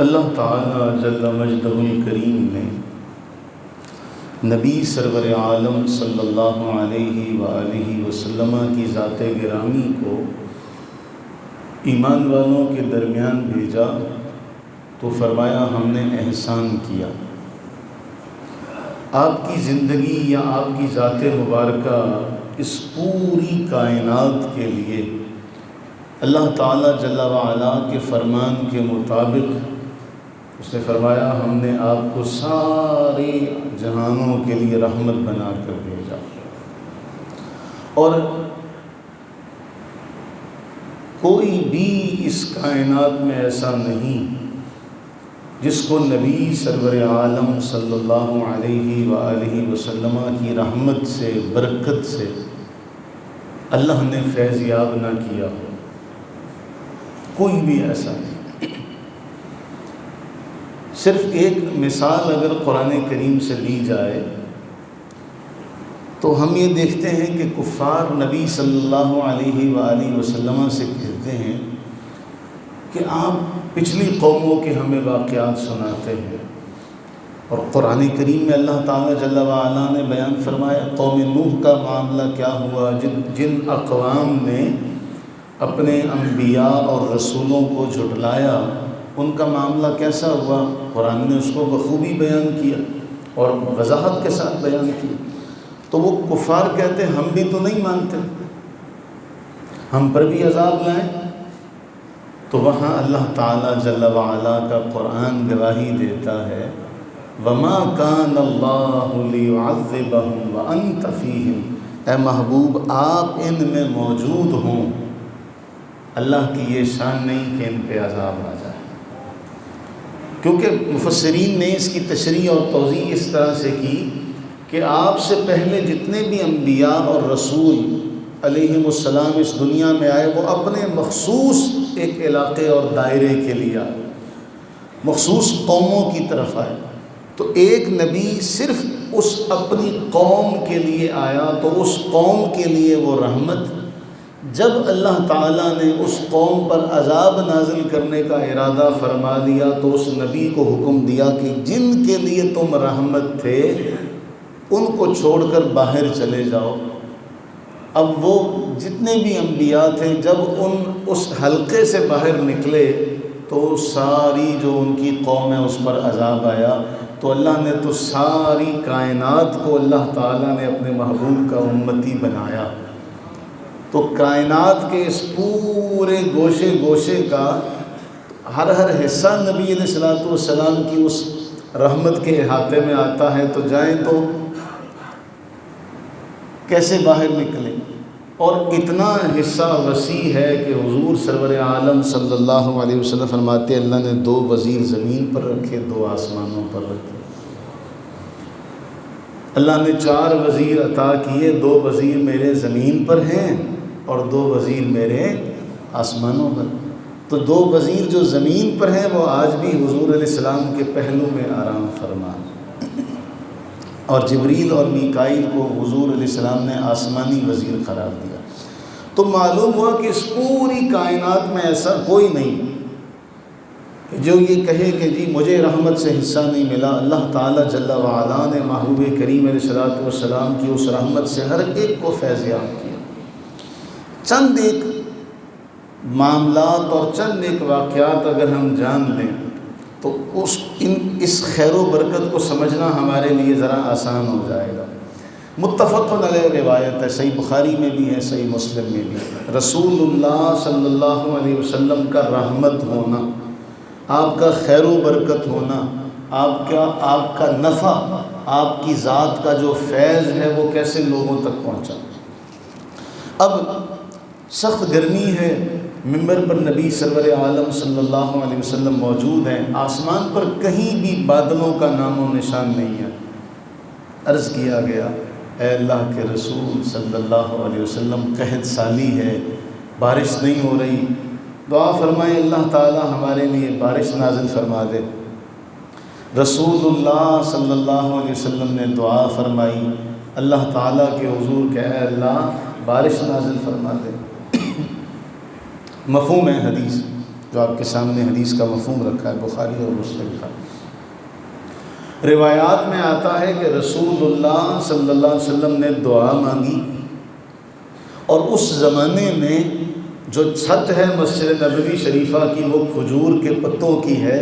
اللہ تعالیٰ جل مجدہ الکریم نے نبی سرور عالم صلی اللہ علیہ وآلہ وسلم کی ذات گرامی کو ایمان والوں کے درمیان بھیجا تو فرمایا ہم نے احسان کیا۔ آپ کی زندگی یا آپ کی ذات مبارکہ اس پوری کائنات کے لیے اللہ تعالیٰ جل وعلا کے فرمان کے مطابق اس نے فرمایا ہم نے آپ کو سارے جہانوں کے لیے رحمت بنا کر بھیجا۔ اور کوئی بھی اس کائنات میں ایسا نہیں جس کو نبی سرور عالم صلی اللہ علیہ وآلہ وسلم کی رحمت سے برکت سے اللہ نے فیض یاب نہ کیا ہو، کوئی بھی ایسا نہیں۔ صرف ایک مثال اگر قرآن کریم سے لی جائے تو ہم یہ دیکھتے ہیں کہ کفار نبی صلی اللہ علیہ وآلہ وسلم سے کہتے ہیں کہ آپ پچھلی قوموں کے ہمیں واقعات سناتے ہیں، اور قرآن کریم میں اللہ تعالیٰ جل وعلا نے بیان فرمایا قوم نوح کا معاملہ کیا ہوا، جن اقوام نے اپنے انبیاء اور رسولوں کو جھٹلایا ان کا معاملہ کیسا ہوا، قرآن نے اس کو بخوبی بیان کیا اور وضاحت کے ساتھ بیان کیا۔ تو وہ کفار کہتے ہیں ہم بھی تو نہیں مانتے، ہم پر بھی عذاب لائیں۔ تو وہاں اللہ تعالیٰ جل وعلا کا قرآن گواہی دیتا ہے وَمَا كَانَ اللَّهُ لِيُعَذِّبَهُمْ وَأَنْتَ فِيهِمْ، اے محبوب آپ ان میں موجود ہوں، اللہ کی یہ شان نہیں کہ ان پہ عذاب آ جائے۔ کیونکہ مفسرین نے اس کی تشریح اور توضیح اس طرح سے کی کہ آپ سے پہلے جتنے بھی انبیاء اور رسول علیہم السلام اس دنیا میں آئے وہ اپنے مخصوص ایک علاقے اور دائرے کے لیے آئے، مخصوص قوموں کی طرف آئے۔ تو ایک نبی صرف اس اپنی قوم کے لیے آیا تو اس قوم کے لیے وہ رحمت۔ جب اللہ تعالیٰ نے اس قوم پر عذاب نازل کرنے کا ارادہ فرما دیا تو اس نبی کو حکم دیا کہ جن کے لیے تم رحمت تھے ان کو چھوڑ کر باہر چلے جاؤ۔ اب وہ جتنے بھی انبیاء تھے جب اس حلقے سے باہر نکلے تو ساری جو ان کی قوم ہے اس پر عذاب آیا۔ تو اللہ نے تو ساری کائنات کو اللہ تعالیٰ نے اپنے محبوب کا امتی بنایا۔ تو کائنات کے اس پورے گوشے گوشے کا ہر حصہ نبی علیہ الصلوۃ والسلام کی اس رحمت کے احاطے میں آتا ہے، تو جائیں تو کیسے باہر نکلیں۔ اور اتنا حصہ وسیع ہے کہ حضور سرور عالم صلی اللہ علیہ وسلم فرماتے اللہ نے 2 وزیر زمین پر رکھے، 2 آسمانوں پر رکھے۔ اللہ نے 4 وزیر عطا کیے، 2 وزیر میرے زمین پر ہیں اور 2 وزیر میرے آسمانوں پر۔ تو 2 وزیر جو زمین پر ہیں وہ آج بھی حضور علیہ السلام کے پہلو میں آرام فرما، اور جبریل اور میکائیل کو حضور علیہ السلام نے آسمانی وزیر قرار دیا۔ تو معلوم ہوا کہ اس پوری کائنات میں ایسا کوئی نہیں کہ جو یہ کہے کہ جی مجھے رحمت سے حصہ نہیں ملا۔ اللہ تعالیٰ جل وعلا نے محبوب کریم علیہ الصلوۃ والسلام کی اس رحمت سے ہر ایک کو فیض یاب کیا۔ چند ایک معاملات اور چند ایک واقعات اگر ہم جان لیں تو اس خیر و برکت کو سمجھنا ہمارے لیے ذرا آسان ہو جائے گا۔ متفق علیہ روایت ہے، صحیح بخاری میں بھی ہے، صحیح مسلم میں بھی ہے، رسول اللہ صلی اللہ علیہ وسلم کا رحمت ہونا، آپ کا خیر و برکت ہونا، آپ کا نفع، آپ کی ذات کا جو فیض ہے وہ کیسے لوگوں تک پہنچا۔ اب سخت گرمی ہے، ممبر پر نبی سرور عالم صلی اللہ علیہ وسلم موجود ہیں، آسمان پر کہیں بھی بادلوں کا نام و نشان نہیں ہے۔ عرض کیا گیا اے اللہ کے رسول صلی اللہ علیہ وسلم قحط سالی ہے، بارش نہیں ہو رہی، دعا فرمائے اللہ تعالیٰ ہمارے لیے بارش نازل فرما دے۔ رسول اللہ صلی اللہ علیہ وسلم نے دعا فرمائی اللہ تعالیٰ کے حضور کہ اے اللہ بارش نازل فرما دے۔ مفہوم ہے حدیث، جو آپ کے سامنے حدیث کا مفہوم رکھا ہے بخاری اور مسلم کا۔ روایات میں آتا ہے کہ رسول اللہ صلی اللہ علیہ وسلم نے دعا مانگی، اور اس زمانے میں جو چھت ہے مسجد نبوی شریفہ کی وہ کھجور کے پتوں کی ہے۔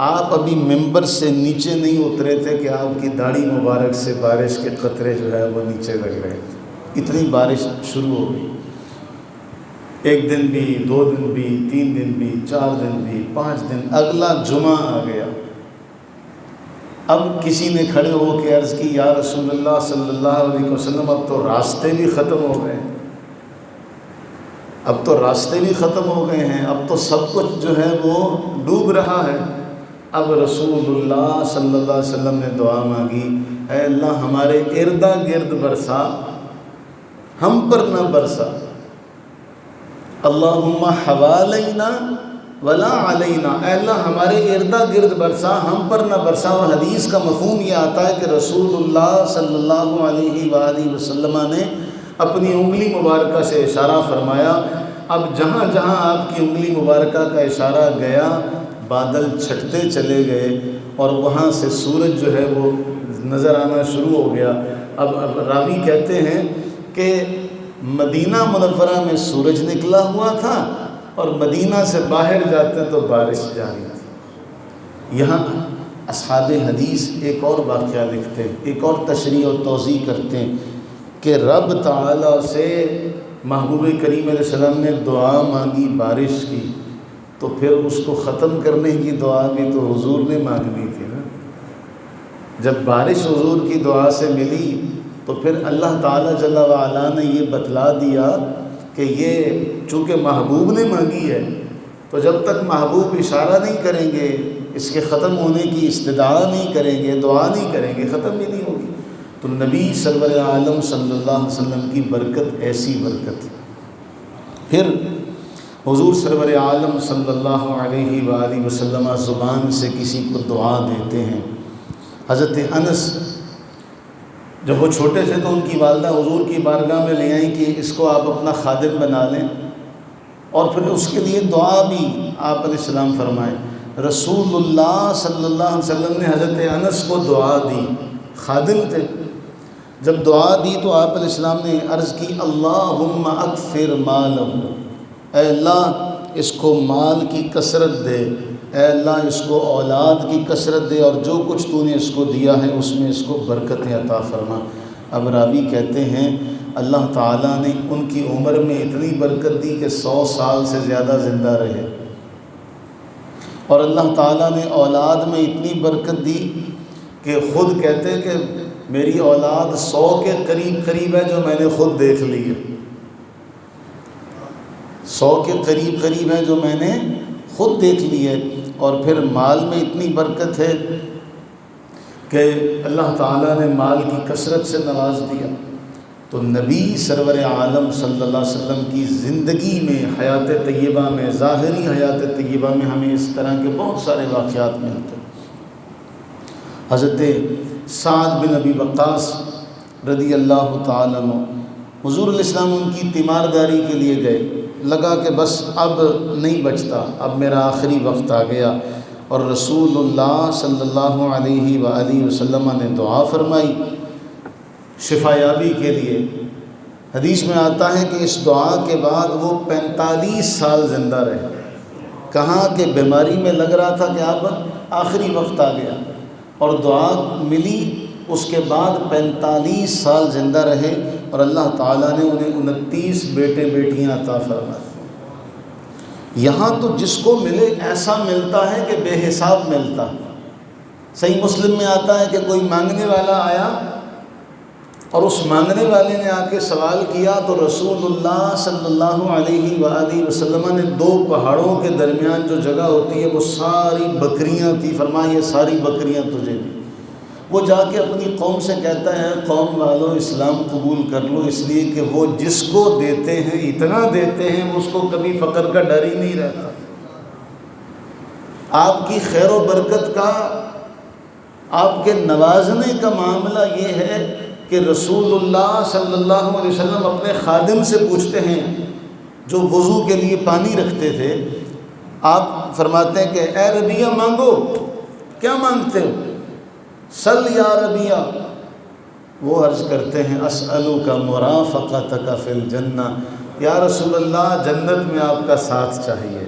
آپ ابھی ممبر سے نیچے نہیں اترے تھے کہ آپ کی داڑھی مبارک سے بارش کے قطرے جو ہے وہ نیچے لگ رہے تھے، اتنی بارش شروع ہو گئی۔ 1 دن بھی، 2 دن بھی، 3 دن بھی، 4 دن بھی، 5 دن، اگلا جمعہ آ گیا۔ اب کسی نے کھڑے ہو کے عرض کی یا رسول اللہ صلی اللہ علیہ وسلم اب تو راستے بھی ختم ہو گئے ہیں، اب تو راستے بھی ختم ہو گئے ہیں، اب تو سب کچھ جو ہے وہ ڈوب رہا ہے۔ اب رسول اللہ صلی اللہ علیہ وسلم نے دعا مانگی، اے اللہ ہمارے اردا گرد برسا، ہم پر نہ برسا، اللہم حوالینا ولا علینا، اے اللہ ہمارے اردا گرد برسا، ہم پر نہ برسا۔ اور حدیث کا مفہوم یہ آتا ہے کہ رسول اللہ صلی اللہ علیہ وآلہ وسلم نے اپنی انگلی مبارکہ سے اشارہ فرمایا، اب جہاں جہاں آپ کی انگلی مبارکہ کا اشارہ گیا بادل چھٹتے چلے گئے، اور وہاں سے سورج جو ہے وہ نظر آنا شروع ہو گیا۔ اب راوی کہتے ہیں کہ مدینہ منورہ میں سورج نکلا ہوا تھا، اور مدینہ سے باہر جاتے تو بارش جاری تھی۔ یہاں اصحاب حدیث ایک اور واقعہ لکھتے ہیں، ایک اور تشریح اور توضیح کرتے ہیں کہ رب تعالیٰ سے محبوب کریم علیہ السلام نے دعا مانگی بارش کی، تو پھر اس کو ختم کرنے کی دعا بھی تو حضور نے مانگنی تھی نا۔ جب بارش حضور کی دعا سے ملی تو پھر اللہ تعالیٰ جل وعلا نے یہ بتلا دیا کہ یہ چونکہ محبوب نے مانگی ہے، تو جب تک محبوب اشارہ نہیں کریں گے، اس کے ختم ہونے کی استدعا نہیں کریں گے، دعا نہیں کریں گے، ختم بھی نہیں ہوگی۔ تو نبی سرور عالم صلی اللہ علیہ وسلم کی برکت ایسی برکت۔ پھر حضور سرور عالم صلی اللہ علیہ وآلہ وسلم زبان سے کسی کو دعا دیتے ہیں۔ حضرت انس جب وہ چھوٹے تھے تو ان کی والدہ حضور کی بارگاہ میں لے آئیں کہ اس کو آپ اپنا خادم بنا لیں، اور پھر اس کے لیے دعا بھی آپ علیہ السلام فرمائیں۔ رسول اللہ صلی اللہ علیہ وسلم نے حضرت انس کو دعا دی، خادم تھے۔ جب دعا دی تو آپ علیہ السلام نے عرض کی اللہم اکثر مالہ، اے اللہ اس کو مال کی کثرت دے، اے اللہ اس کو اولاد کی کثرت دے، اور جو کچھ تو نے اس کو دیا ہے اس میں اس کو برکتیں عطا فرما۔ اب راوی کہتے ہیں اللہ تعالیٰ نے ان کی عمر میں اتنی برکت دی کہ 100 سال سے زیادہ زندہ رہے، اور اللہ تعالیٰ نے اولاد میں اتنی برکت دی کہ خود کہتے ہیں کہ میری اولاد 100 کے قریب ہے جو میں نے خود دیکھ لی ہے، 100 کے قریب ہے جو میں نے خود دیکھ لی ہے۔ اور پھر مال میں اتنی برکت ہے کہ اللہ تعالیٰ نے مال کی کثرت سے نواز دیا۔ تو نبی سرور عالم صلی اللہ علیہ وسلم کی زندگی میں، حیات طیبہ میں، ظاہری حیات طیبہ میں ہمیں اس طرح کے بہت سارے واقعات ملتے ہیں۔ حضرت سعد بن ابی وقاص رضی اللہ تعالیٰ عنہ، حضور علیہ السلام ان کی تیمارداری کے لیے گئے، لگا کہ بس اب نہیں بچتا، اب میرا آخری وقت آ گیا، اور رسول اللہ صلی اللہ علیہ وآلہ وسلم نے دعا فرمائی شفا یابی کے لیے۔ حدیث میں آتا ہے کہ اس دعا کے بعد وہ 45 سال زندہ رہے۔ کہاں کہ بیماری میں لگ رہا تھا کہ اب آخری وقت آ گیا، اور دعا ملی، اس کے بعد 45 سال زندہ رہے، اور اللہ تعالیٰ نے انہیں 29 بیٹے بیٹیاں عطا فرمائے۔ یہاں تو جس کو ملے ایسا ملتا ہے کہ بے حساب ملتا۔ صحیح مسلم میں آتا ہے کہ کوئی مانگنے والا آیا، اور اس مانگنے والے نے آ کے سوال کیا تو رسول اللہ صلی اللہ علیہ وآلہ وسلم نے 2 پہاڑوں کے درمیان جو جگہ ہوتی ہے وہ ساری بکریاں تھی، فرمایا یہ ساری بکریاں تجھے دی۔ وہ جا کے اپنی قوم سے کہتا ہے قوم والو اسلام قبول کر لو، اس لیے کہ وہ جس کو دیتے ہیں اتنا دیتے ہیں اس کو کبھی فقر کا ڈر ہی نہیں رہتا۔ آپ کی خیر و برکت کا، آپ کے نوازنے کا معاملہ یہ ہے کہ رسول اللہ صلی اللہ علیہ وسلم اپنے خادم سے پوچھتے ہیں جو وضو کے لیے پانی رکھتے تھے آپ فرماتے ہیں کہ اے ربیہ مانگو، کیا مانگتے ہو؟ سل یا ربیہ، وہ عرض کرتے ہیں اسألک مرافقتک فی الجنہ، یا رسول اللہ جنت میں آپ کا ساتھ چاہیے۔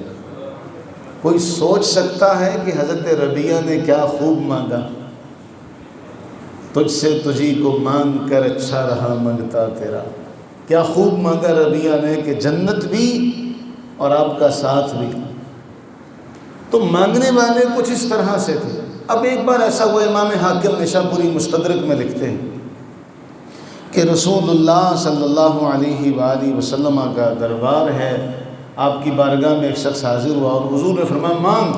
کوئی سوچ سکتا ہے کہ حضرت ربیہ نے کیا خوب مانگا؟ تجھ سے تجھی کو مانگ کر اچھا رہا منگتا تیرا، کیا خوب مانگا ربیہ نے کہ جنت بھی اور آپ کا ساتھ بھی۔ تو مانگنے والے کچھ اس طرح سے تھے۔ اب ایک بار ایسا ہوا، امام حاکم نشاپوری مستدرک میں لکھتے ہیں کہ رسول اللہ صلی اللہ علیہ وآلہ وسلم کا دربار ہے، آپ کی بارگاہ میں ایک شخص حاضر ہوا اور حضور نے فرمایا مانگ۔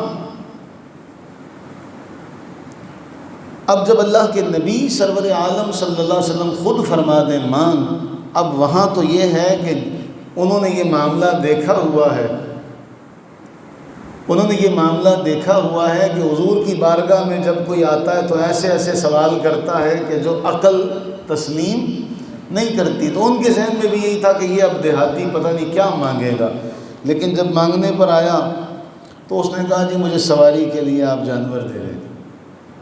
اب جب اللہ کے نبی سرور عالم صلی اللہ علیہ وسلم خود فرما دیں مانگ، اب وہاں تو یہ ہے کہ انہوں نے یہ معاملہ دیکھا ہوا ہے، انہوں نے یہ معاملہ دیکھا ہوا ہے کہ حضور کی بارگاہ میں جب کوئی آتا ہے تو ایسے ایسے سوال کرتا ہے کہ جو عقل تسلیم نہیں کرتی۔ تو ان کے ذہن میں بھی یہی تھا کہ یہ اب دیہاتی پتہ نہیں کیا مانگے گا، لیکن جب مانگنے پر آیا تو اس نے کہا جی مجھے سواری کے لیے آپ جانور دے دیں،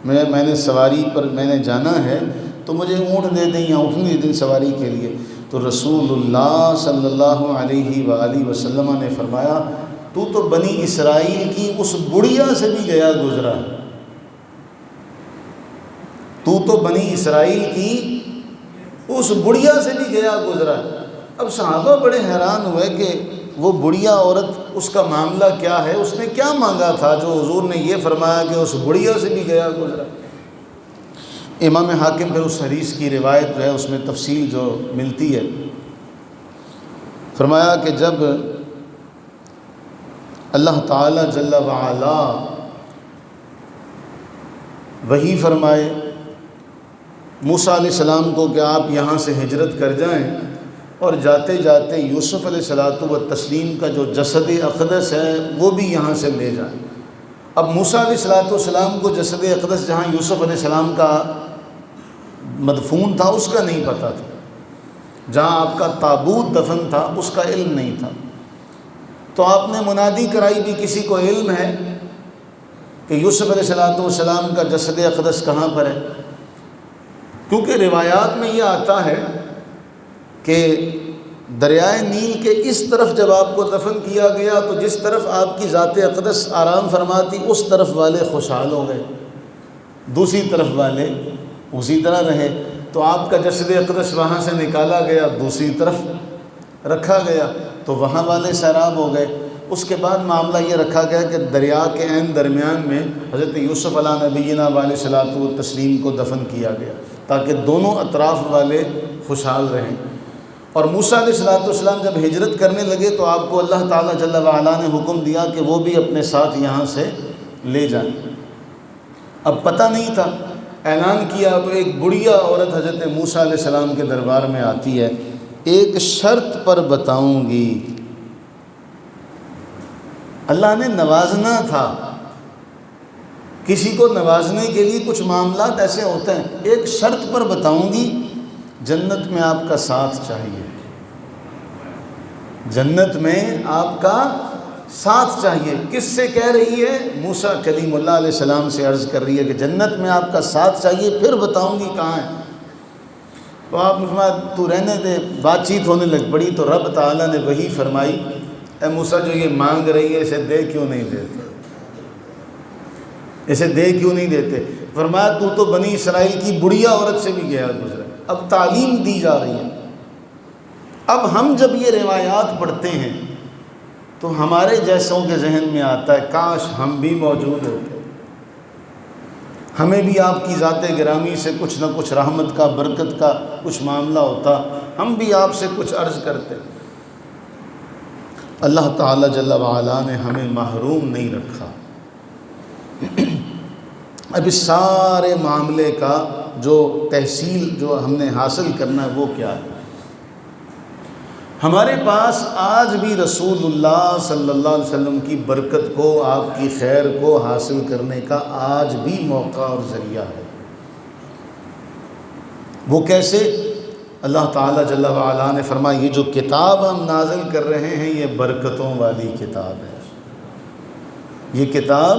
میں نے سواری پر میں نے جانا ہے تو مجھے اونٹ دے دیں یا اونٹنی دے دیں سواری کے لیے۔ تو رسول اللہ صلی اللہ علیہ وآلہ وسلم نے فرمایا تو بنی اسرائیل کی اس بڑھیا سے بھی گیا گزرا ہے، تو بنی اسرائیل کی اس بڑھیا سے بھی گیا گزرا ہے۔ اب صحابہ بڑے حیران ہوئے کہ وہ بڑھیا عورت، اس کا معاملہ کیا ہے، اس نے کیا مانگا تھا جو حضور نے یہ فرمایا کہ اس بڑھیا سے بھی گیا گزرا۔ امام حاکم پھر اس حدیث کی روایت جو ہے اس میں تفصیل جو ملتی ہے، فرمایا کہ جب اللہ تعالی جل وعلا وحی فرمائے موسیٰ علیہ السلام کو کہ آپ یہاں سے ہجرت کر جائیں، اور جاتے جاتے یوسف علیہ الصلوۃ والتسلیم کا جو جسد اقدس ہے وہ بھی یہاں سے لے جائیں۔ اب موسیٰ علیہ الصلوۃ والسلام کو جسد اقدس جہاں یوسف علیہ السلام کا مدفون تھا اس کا نہیں پتہ تھا، جہاں آپ کا تابوت دفن تھا اس کا علم نہیں تھا۔ تو آپ نے منادی کرائی بھی کسی کو علم ہے کہ یوسف علیہ الصلوۃ والسلام کا جسد اقدس کہاں پر ہے؟ کیونکہ روایات میں یہ آتا ہے کہ دریائے نیل کے اس طرف جب آپ کو دفن کیا گیا تو جس طرف آپ کی ذات اقدس آرام فرماتی اس طرف والے خوشحال ہو گئے، دوسری طرف والے اسی طرح رہے۔ تو آپ کا جسد اقدس وہاں سے نکالا گیا، دوسری طرف رکھا گیا تو وہاں والے سیراب ہو گئے۔ اس کے بعد معاملہ یہ رکھا گیا کہ دریا کے عین درمیان میں حضرت یوسف علیہ نبینا علیہ الصلوۃ والتسلیم کو دفن کیا گیا تاکہ دونوں اطراف والے خوشحال رہیں۔ اور موسیٰ علیہ الصلوۃ والسلام جب ہجرت کرنے لگے تو آپ کو اللہ تعالیٰ جل وعلا نے حکم دیا کہ وہ بھی اپنے ساتھ یہاں سے لے جائیں۔ اب پتہ نہیں تھا، اعلان کیا تو ایک بڑھیا عورت حضرت موسیٰ علیہ السلام کے دربار میں آتی ہے، ایک شرط پر بتاؤں گی۔ اللہ نے نوازنا تھا، کسی کو نوازنے کے لیے کچھ معاملات ایسے ہوتے ہیں، ایک شرط پر بتاؤں گی، جنت میں آپ کا ساتھ چاہیے، جنت میں آپ کا ساتھ چاہیے۔ کس سے کہہ رہی ہے؟ موسیٰ کلیم اللہ علیہ السلام سے عرض کر رہی ہے کہ جنت میں آپ کا ساتھ چاہیے، پھر بتاؤں گی کہاں ہے۔ تو آپ نے فرمایا تو رہنے دے، بات چیت ہونے لگ پڑی تو رب تعالیٰ نے وہی فرمائی، اے موسیٰ جو یہ مانگ رہی ہے اسے دے کیوں نہیں دیتے، اسے دے کیوں نہیں دیتے؟ فرمایا تو بنی اسرائیل کی بڑھیا عورت سے بھی گیا گزرا۔ اب تعلیم دی جا رہی ہے۔ اب ہم جب یہ روایات پڑھتے ہیں تو ہمارے جیسوں کے ذہن میں آتا ہے کاش ہم بھی موجود ہوتے، ہمیں بھی آپ کی ذات گرامی سے کچھ نہ کچھ رحمت کا، برکت کا کچھ معاملہ ہوتا، ہم بھی آپ سے کچھ عرض کرتے۔ اللہ تعالیٰ جل وعلا نے ہمیں محروم نہیں رکھا۔ اب اس سارے معاملے کا جو تحصیل جو ہم نے حاصل کرنا ہے وہ کیا ہے؟ ہمارے پاس آج بھی رسول اللہ صلی اللہ علیہ وسلم کی برکت کو، آپ کی خیر کو حاصل کرنے کا آج بھی موقع اور ذریعہ ہے۔ وہ کیسے؟ اللہ تعالیٰ جل وعلا نے فرمایا یہ جو کتاب ہم نازل کر رہے ہیں یہ برکتوں والی کتاب ہے، یہ کتاب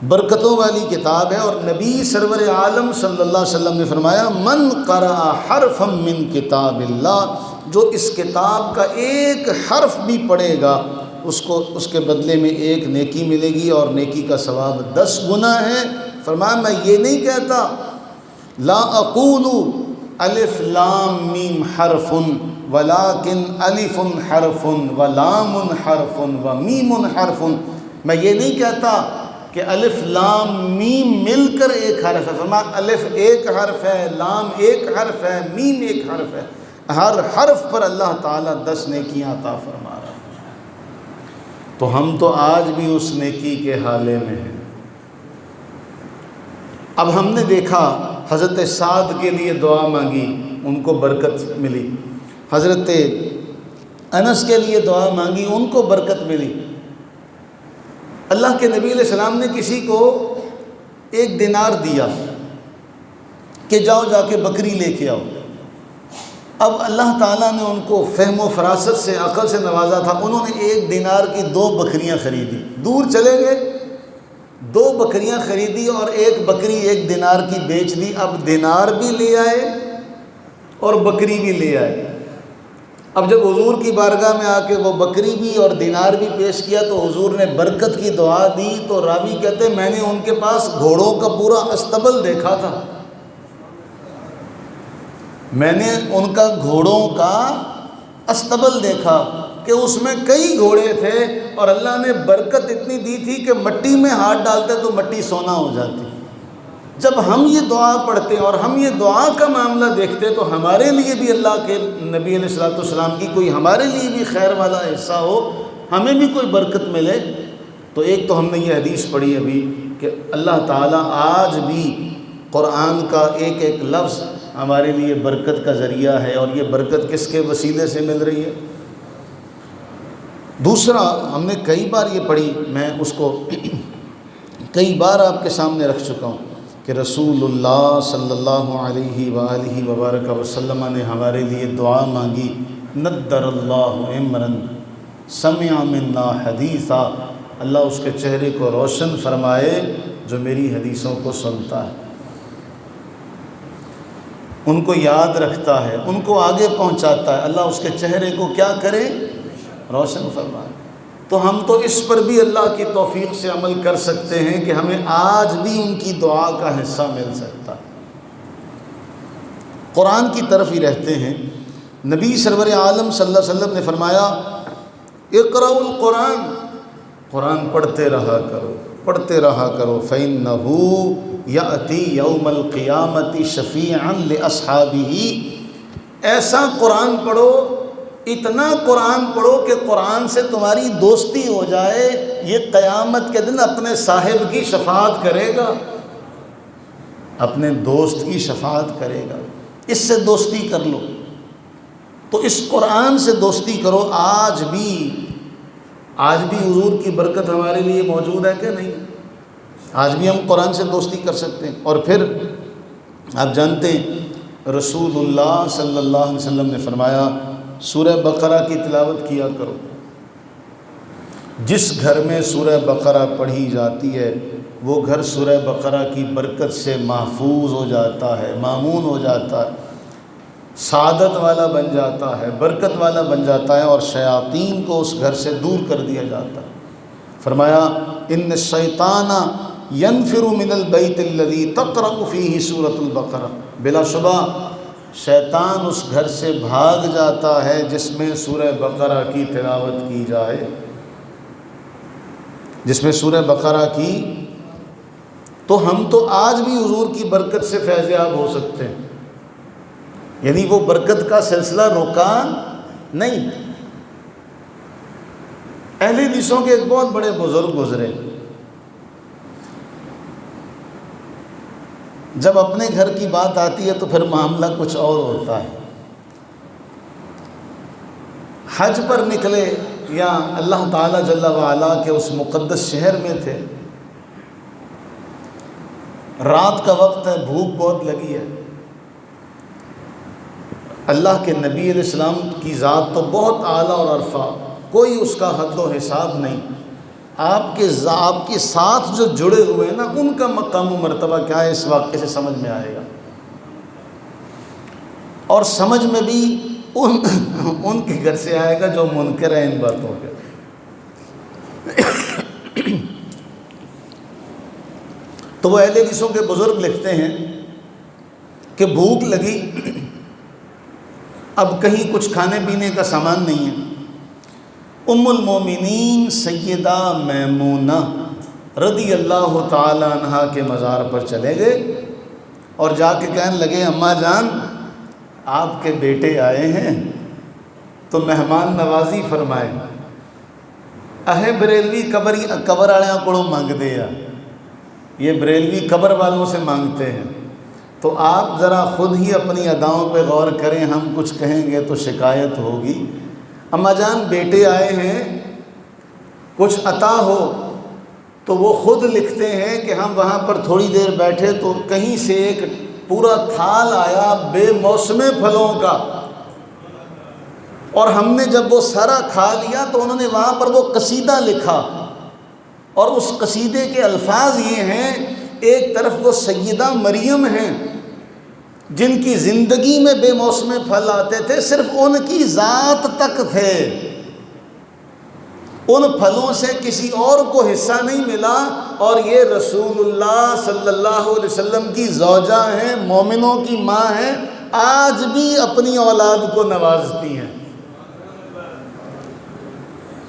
برکتوں والی کتاب ہے، اور نبی سرور عالم صلی اللہ علیہ وسلم نے فرمایا من قرأ حرفا من کتاب اللہ، جو اس کتاب کا ایک حرف بھی پڑھے گا اس کو اس کے بدلے میں ایک نیکی ملے گی، اور نیکی کا ثواب 10 گنا ہے۔ فرمایا میں یہ نہیں کہتا لا اقول الف لام میم حرف ولکن الف حرف ولام حرف ومیم حرف، میں یہ نہیں کہتا کہ الف لام میم مل کر ایک حرف ہے۔ فرمایا الف ایک حرف ہے، لام ایک حرف ہے، میم ایک حرف ہے، ہر حرف پر اللہ تعالیٰ 10 نیکیاں عطا فرما رہا ہے۔ تو ہم تو آج بھی اس نیکی کے حالے میں ہیں۔ اب ہم نے دیکھا حضرت سعد کے لیے دعا مانگی، ان کو برکت ملی، حضرت انس کے لیے دعا مانگی، ان کو برکت ملی۔ اللہ کے نبی علیہ السلام نے کسی کو 1 دینار دیا کہ جاؤ جا کے بکری لے کے آؤ۔ اب اللہ تعالیٰ نے ان کو فہم و فراست سے، عقل سے نوازا تھا، انہوں نے 1 دینار کی 2 بکریاں خریدی، دور چلے گئے، 2 بکریاں خریدی اور 1 بکری 1 دینار کی بیچ دی۔ اب دینار بھی لے آئے اور بکری بھی لے آئے۔ اب جب حضور کی بارگاہ میں آ کے وہ بکری بھی اور دینار بھی پیش کیا تو حضور نے برکت کی دعا دی، تو راوی کہتے ہیں میں نے ان کے پاس گھوڑوں کا پورا استبل دیکھا تھا، میں نے ان کا گھوڑوں کا استبل دیکھا کہ اس میں کئی گھوڑے تھے، اور اللہ نے برکت اتنی دی تھی کہ مٹی میں ہاتھ ڈالتے تو مٹی سونا ہو جاتی۔ جب ہم یہ دعا پڑھتے اور ہم یہ دعا کا معاملہ دیکھتے تو ہمارے لیے بھی اللہ کے نبی علیہ الصلوۃ والسلام کی کوئی ہمارے لیے بھی خیر والا حصہ ہو، ہمیں بھی کوئی برکت ملے۔ تو ایک تو ہم نے یہ حدیث پڑھی ابھی کہ اللہ تعالیٰ آج بھی قرآن کا ایک ایک لفظ ہمارے لیے برکت کا ذریعہ ہے، اور یہ برکت کس کے وسیلے سے مل رہی ہے؟ دوسرا ہم نے کئی بار یہ پڑھی، میں اس کو کئی بار آپ کے سامنے رکھ چکا ہوں کہ رسول اللہ صلی اللہ علیہ وآلہ وبارک وسلم نے ہمارے لیے دعا مانگی، نضر اللہ عمرا سمع منا حدیثا، اللہ اس کے چہرے کو روشن فرمائے جو میری حدیثوں کو سنتا ہے، ان کو یاد رکھتا ہے، ان کو آگے پہنچاتا ہے، اللہ اس کے چہرے کو کیا کرے؟ روشن فرمائے۔ تو ہم تو اس پر بھی اللہ کی توفیق سے عمل کر سکتے ہیں کہ ہمیں آج بھی ان کی دعا کا حصہ مل سکتا ہے۔ قرآن کی طرف ہی رہتے ہیں، نبی سرور عالم صلی اللہ علیہ وسلم نے فرمایا اقرأوا القرآن، قرآن پڑھتے رہا کرو، پڑھتے رہا کرو، فَإِنَّهُ يَأْتِي يَوْمَ الْقِيَامَةِ شَفِيعًا لِأَصْحَابِهِ، ایسا قرآن پڑھو، اتنا قرآن پڑھو کہ قرآن سے تمہاری دوستی ہو جائے، یہ قیامت کے دن اپنے صاحب کی شفاعت کرے گا، اپنے دوست کی شفاعت کرے گا، اس سے دوستی کر لو۔ تو اس قرآن سے دوستی کرو۔ آج بھی حضور کی برکت ہمارے لیے موجود ہے کہ نہیں؟ آج بھی ہم قرآن سے دوستی کر سکتے ہیں۔ اور پھر آپ جانتے ہیں رسول اللہ صلی اللہ علیہ وسلم نے فرمایا سورہ بقرہ کی تلاوت کیا کرو، جس گھر میں سورہ بقرہ پڑھی جاتی ہے وہ گھر سورہ بقرہ کی برکت سے محفوظ ہو جاتا ہے، مامون ہو جاتا ہے، سعادت والا بن جاتا ہے، برکت والا بن جاتا ہے، اور شیاطین کو اس گھر سے دور کر دیا جاتا ہے۔ فرمایا ان الشیطان ینفر من البیت الذی تقرأ فیہ سورۃ البقرہ، بلا شبہ شیطان اس گھر سے بھاگ جاتا ہے جس میں سورہ بقرہ کی تلاوت کی جائے، جس میں سورہ بقرہ کی۔ تو ہم تو آج بھی حضور کی برکت سے فیض یاب ہو سکتے ہیں، یعنی وہ برکت کا سلسلہ رکا نہیں۔ اہل حدیثوں کے ایک بہت بڑے بزرگ گزرے، جب اپنے گھر کی بات آتی ہے تو پھر معاملہ کچھ اور ہوتا ہے۔ حج پر نکلے یا اللہ تعالیٰ جل وعلا کے اس مقدس شہر میں تھے، رات کا وقت ہے، بھوک بہت لگی ہے، اللہ کے نبی علیہ السلام کی ذات تو بہت اعلیٰ اور عرفہ، کوئی اس کا حد و حساب نہیں، آپ کے ساتھ جو جڑے ہوئے ہیں نا، ان کا مقام و مرتبہ کیا ہے، اس واقعے سے سمجھ میں آئے گا۔ اور سمجھ میں بھی ان کے گھر سے آئے گا جو منکر ہیں ان باتوں کے۔ تو وہ اہل حدیثوں کے بزرگ لکھتے ہیں کہ بھوک لگی، اب کہیں کچھ کھانے پینے کا سامان نہیں ہے۔ ام المومنین سیدہ میمونہ رضی اللہ تعالی عنہا کے مزار پر چلے گئے اور جا کے کہنے لگے، اماں جان آپ کے بیٹے آئے ہیں تو مہمان نوازی فرمائے۔ اہے بریلوی قبر آڑیاں کوڑوں مانگ دے یا، یہ بریلوی قبر والوں سے مانگتے ہیں، تو آپ ذرا خود ہی اپنی اداؤں پہ غور کریں، ہم کچھ کہیں گے تو شکایت ہوگی۔ اماں جان بیٹے آئے ہیں، کچھ عطا ہو تو وہ خود لکھتے ہیں کہ ہم وہاں پر تھوڑی دیر بیٹھے تو کہیں سے ایک پورا تھال آیا بے موسم پھلوں کا، اور ہم نے جب وہ سارا کھا لیا تو انہوں نے وہاں پر وہ قصیدہ لکھا، اور اس قصیدے کے الفاظ یہ ہیں، ایک طرف وہ سیدہ مریم ہیں جن کی زندگی میں بے موسم پھل آتے تھے، صرف ان کی ذات تک تھے، ان پھلوں سے کسی اور کو حصہ نہیں ملا، اور یہ رسول اللہ صلی اللہ علیہ وسلم کی زوجہ ہیں، مومنوں کی ماں ہیں، آج بھی اپنی اولاد کو نوازتی ہیں۔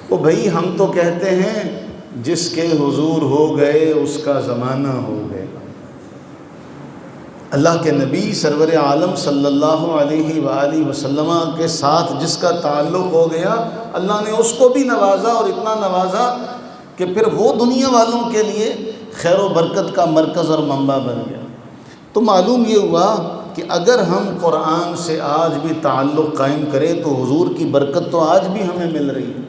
تو بھائی ہم تو کہتے ہیں جس کے حضور ہو گئے اس کا زمانہ ہو گیا۔ اللہ کے نبی سرور عالم صلی اللہ علیہ وآلہ وسلم کے ساتھ جس کا تعلق ہو گیا، اللہ نے اس کو بھی نوازا، اور اتنا نوازا کہ پھر وہ دنیا والوں کے لیے خیر و برکت کا مرکز اور منبع بن گیا۔ تو معلوم یہ ہوا کہ اگر ہم قرآن سے آج بھی تعلق قائم کریں تو حضور کی برکت تو آج بھی ہمیں مل رہی ہے۔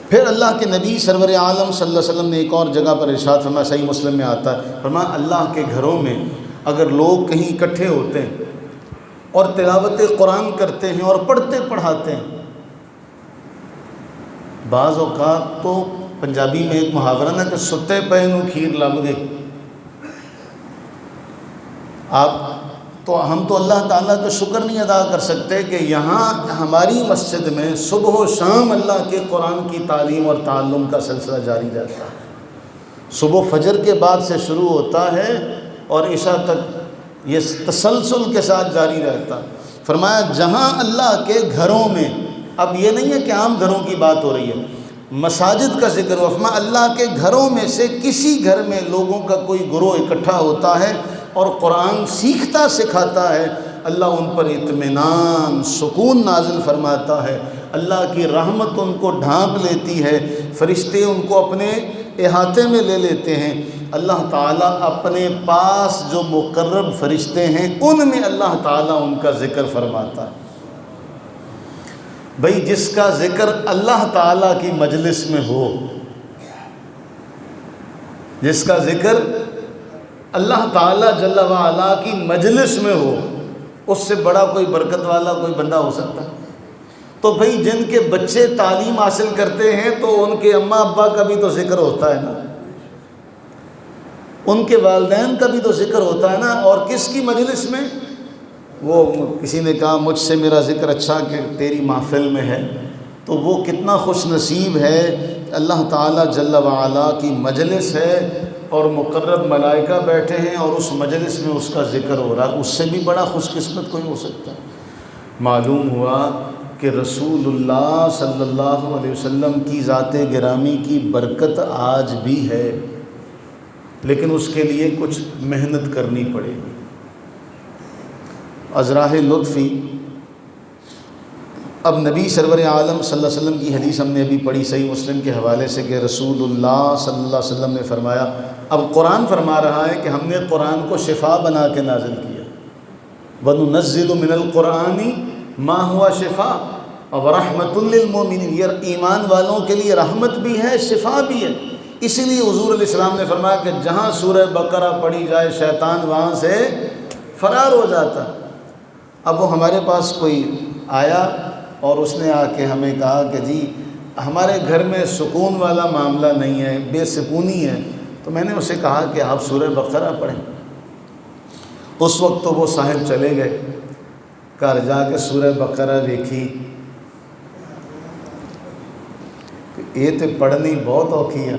پھر اللہ کے نبی سرور عالم صلی اللہ علیہ وسلم نے ایک اور جگہ پر ارشاد فرمایا، صحیح مسلم میں آتا ہے، فرمایا اللہ کے گھروں میں اگر لوگ کہیں اکٹھے ہوتے ہیں اور تلاوت قرآن کرتے ہیں اور پڑھتے پڑھاتے ہیں، بعض اوقات تو پنجابی میں ایک محاورہ نا کہ ستے پے نوں کھیر لب گئی، ہم تو اللہ تعالیٰ کا شکر نہیں ادا کر سکتے کہ یہاں ہماری مسجد میں صبح و شام اللہ کے قرآن کی تعلیم اور تعلم کا سلسلہ جاری رہتا ہے۔ صبح فجر کے بعد سے شروع ہوتا ہے اور عشاء تک یہ تسلسل کے ساتھ جاری رہتا۔ فرمایا جہاں اللہ کے گھروں میں، اب یہ نہیں ہے کہ عام گھروں کی بات ہو رہی ہے، مساجد کا ذکر ہوا، فرمایا اللہ کے گھروں میں سے کسی گھر میں لوگوں کا کوئی گروہ اکٹھا ہوتا ہے اور قرآن سیکھتا سکھاتا ہے، اللہ ان پر اطمینان سکون نازل فرماتا ہے، اللہ کی رحمت ان کو ڈھانپ لیتی ہے، فرشتے ان کو اپنے احاطے میں لے لیتے ہیں، اللہ تعالیٰ اپنے پاس جو مقرب فرشتے ہیں ان میں اللہ تعالیٰ ان کا ذکر فرماتا ہے۔ بھئی جس کا ذکر اللہ تعالیٰ کی مجلس میں ہو، جس کا ذکر اللہ تعالیٰ جل وعلا کی مجلس میں ہو، اس سے بڑا کوئی برکت والا کوئی بندہ ہو سکتا ہے؟ تو بھئی جن کے بچے تعلیم حاصل کرتے ہیں تو ان کے اماں ابا کا بھی تو ذکر ہوتا ہے نا، ان کے والدین کا بھی تو ذکر ہوتا ہے نا، اور کس کی مجلس میں؟ وہ کسی نے کہا مجھ سے میرا ذکر اچھا کہ تیری محفل میں ہے، تو وہ کتنا خوش نصیب ہے، اللہ تعالیٰ جل وعلا کی مجلس ہے اور مقرب ملائکہ بیٹھے ہیں اور اس مجلس میں اس کا ذکر ہو رہا ہے، اس سے بھی بڑا خوش قسمت کوئی ہو سکتا ہے؟ معلوم ہوا کہ رسول اللہ صلی اللہ علیہ وسلم کی ذات گرامی کی برکت آج بھی ہے، لیکن اس کے لیے کچھ محنت کرنی پڑے گی۔ ازراہ لطفی، اب نبی سرور عالم صلی اللہ علیہ وسلم کی حدیث ہم نے ابھی پڑھی صحیح مسلم کے حوالے سے کہ رسول اللہ صلی اللہ علیہ وسلم نے فرمایا، اب قرآن فرما رہا ہے کہ ہم نے قرآن کو شفا بنا کے نازل کیا، وَنُنَزِّلُ مِنَ الْقُرْآنِ مَا هُوَ شِفَاءٌ وَرَحْمَةٌ لِّلْمُؤْمِنِينَ، یہ ایمان والوں کے لیے رحمت بھی ہے، شفا بھی ہے۔ اسی لیے حضور علیہ السلام نے فرمایا کہ جہاں سورہ بقرہ پڑھی جائے شیطان وہاں سے فرار ہو جاتا۔ اب وہ ہمارے پاس کوئی آیا اور اس نے آ کے ہمیں کہا کہ جی ہمارے گھر میں سکون والا معاملہ نہیں ہے، بے سکونی ہے، تو میں نے اسے کہا کہ آپ سورہ بقرہ پڑھیں۔ اس وقت تو وہ صاحب چلے گئے، گھر جا کے سورہ بقرہ دیکھی، یہ تو پڑھنی بہت اوکھی ہے۔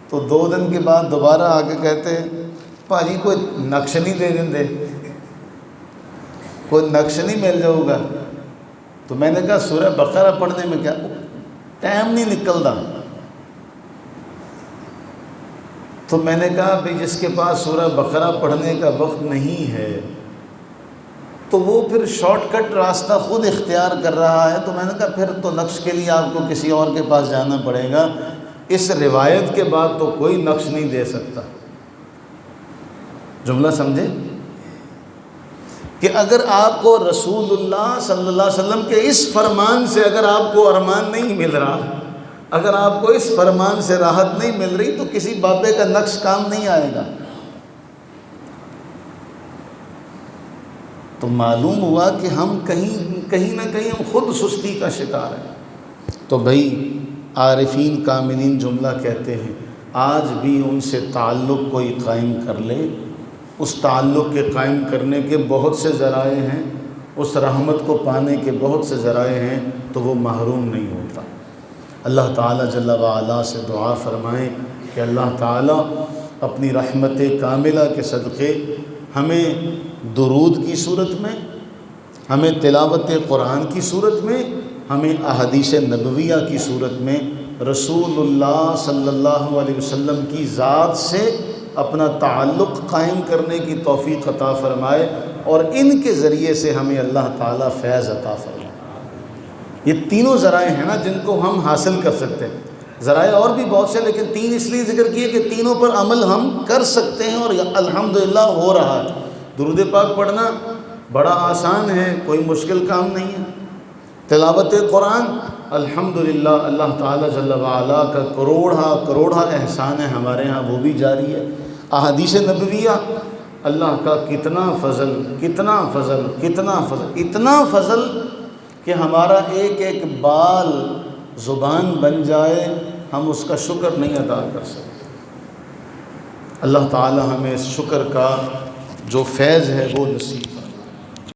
تو 2 دن کے بعد دوبارہ آ کے کہتے پاجی کوئی نقش نہیں دے دیں دے، کوئی نقش نہیں مل جاؤ گا۔ تو میں نے کہا سورہ بقرہ پڑھنے میں کیا ٹائم نہیں نکلتا۔ تو میں نے کہا بھئی جس کے پاس سورہ بقرہ پڑھنے کا وقت نہیں ہے تو وہ پھر شارٹ کٹ راستہ خود اختیار کر رہا ہے، تو میں نے کہا پھر تو نقش کے لیے آپ کو کسی اور کے پاس جانا پڑے گا۔ اس روایت کے بعد تو کوئی نقش نہیں دے سکتا۔ جملہ سمجھے کہ اگر آپ کو رسول اللہ صلی اللہ علیہ وسلم کے اس فرمان سے اگر آپ کو ارمان نہیں مل رہا، اگر آپ کو اس فرمان سے راحت نہیں مل رہی، تو کسی بابے کا نقش کام نہیں آئے گا۔ تو معلوم ہوا کہ ہم کہیں نہ کہیں ہم خود سستی کا شکار ہیں۔ تو بھائی عارفین کاملین جملہ کہتے ہیں آج بھی ان سے تعلق کوئی قائم کر لے، اس تعلق کے قائم کرنے کے بہت سے ذرائع ہیں، اس رحمت کو پانے کے بہت سے ذرائع ہیں، تو وہ محروم نہیں ہوتا۔ اللہ تعالیٰ جل وعلا سے دعا فرمائیں کہ اللہ تعالیٰ اپنی رحمت کاملہ کے صدقے ہمیں درود کی صورت میں، ہمیں تلاوت قرآن کی صورت میں، ہمیں احادیث نبویہ کی صورت میں رسول اللہ صلی اللہ علیہ وسلم کی ذات سے اپنا تعلق قائم کرنے کی توفیق عطا فرمائے، اور ان کے ذریعے سے ہمیں اللہ تعالیٰ فیض عطا فرمائے۔ یہ تینوں ذرائع ہیں نا جن کو ہم حاصل کر سکتے ہیں۔ ذرائع اور بھی بہت سے، لیکن 3 اس لیے ذکر کیے کہ تینوں پر عمل ہم کر سکتے ہیں، اور الحمدللہ ہو رہا ہے۔ درود پاک پڑھنا بڑا آسان ہے، کوئی مشکل کام نہیں ہے۔ تلاوت قرآن الحمدللہ اللہ تعالیٰ جل وعلا کا کروڑا احسان ہے ہمارے ہاں، وہ بھی جاری ہے۔ احادیث نبویہ اللہ کا کتنا فضل، کتنا فضل، کتنا فضل، اتنا فضل کہ ہمارا ایک ایک بال زبان بن جائے ہم اس کا شکر نہیں ادا کر سکتے۔ اللہ تعالیٰ ہمیں اس شکر کا جو فیض ہے وہ نصیب